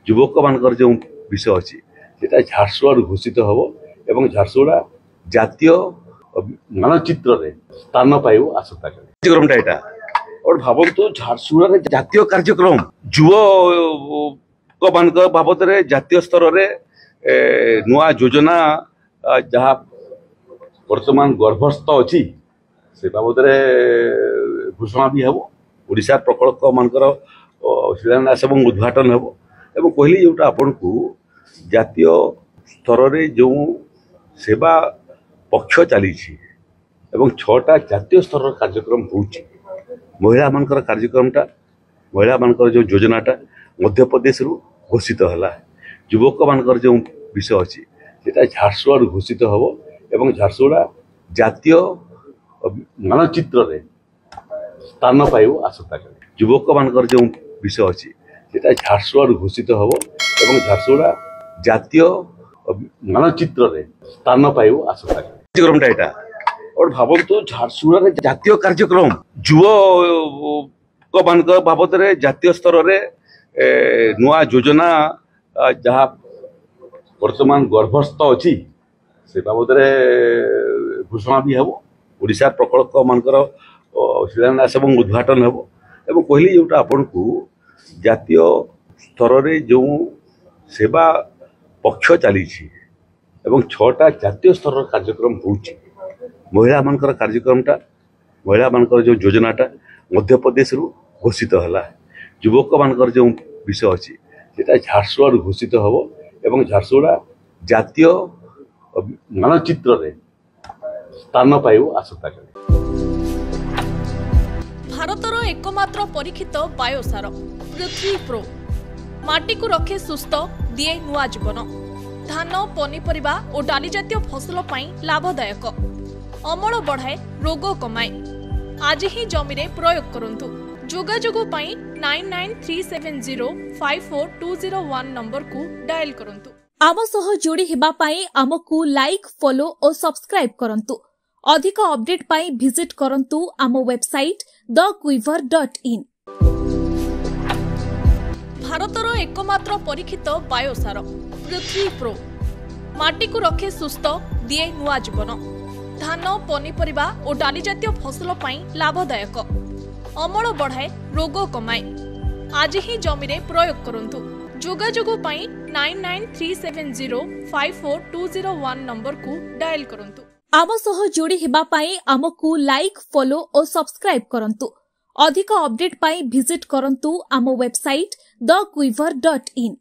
युवक मान जो विषय अच्छी से झारसुगुड़ घोषित हम और झारसुगुड़ा जातीय मानचित्र में स्थान पाइब आसंता कार्यक्रमटा यहाँ और भावतु झारसुगुड़ा जातीय कार्यक्रम युवक मान बाबद जातीय स्तर में नुआ योजना जहाँ वर्तमान गर्भस्थ अच्छी से बाबद घोषणा भी हम ओडिशा प्रकल्प मानकर शिलान्यास और उद्घाटन हम एवं कहली जोटा आपन को जातीय स्तर में जो सेवा पक्ष चली एवं 6टा जातीय स्तर कार्यक्रम हो महिला मानकर कार्यक्रमटा महिला मानकर जो योजनाटा मध्य प्रदेश घोषित है युवक मानकर जो विषय अच्छी से झारसुगुड़ घोषित हम और झारसुगुड़ा जातीय मानचित्र में स्थान पाइब आसंता युवक मानकर जो विषय अच्छी से झारसुगुड़ घोषित हम और झारसुगुड़ा जातीय मानचित्र में स्थान पाइब आसंता कार्यक्रमटा यहाँ और भावतु झारसुगुड़ा जातीय कार्यक्रम युवक मान बाबद जातीय स्तर में नुआ योजना जहाँ वर्तमान गर्भस्थ अच्छी से बाबद घोषणा भी हम ओडिशा प्रकल्प मानकर शिलान्यास और उद्घाटन हम एवं कहली जोटा आपन को जातीय स्तर में जो सेवा पक्ष चली 6टा जातीय स्तर कार्यक्रम हो महिला मानकर कार्यक्रमटा महिला मानकर जो योजनाटा मध्य प्रदेश घोषित है युवक मानकर जो विषय अच्छी से झारसुगुड़ घोषित हम और झारसुगुड़ा जातीय मानचित्र में स्थान पाइब आसंता भारतर एकमात्र परीक्षित बायोसार पृथ्वी प्रो माटी को रखे सुस्थ दिए नुआ जीवन धान पनीपरिबा और डाली जातीय फसल पाई लाभदायक अमल बढ़ाए रोग कमाए आज ही जमी रे प्रयोग करंतु जोगाजोग पाई 9937054201 नंबर को डायल करंतु आम सह जोड़ी हेबा पाई आमकु लाइक फॉलो और सब्सक्राइब करंतु अधिक अपडेट पाई विजिट करंतु आम वेबसाइट thequiver.in भारतर एकमात्र परीक्षित बायोसार पृथ्वी प्रो माटी को रखे सुस्थ दिए नुआ जीवन धान पनीपरिबा और डाली जातीय फसल पाई लाभदायक अमल बढ़ाए रोग कमाए आज ही जमी रे प्रयोग करंतु जोगाजोग पाई 9937054201 नंबर को डायल करंतु आम सह जोड़ी हेबा पाई आमकु लाइक फॉलो और सब्सक्राइब करंतु अधिक अपडेट पाई विजिट करंतु आम वेबसाइट thequiver.in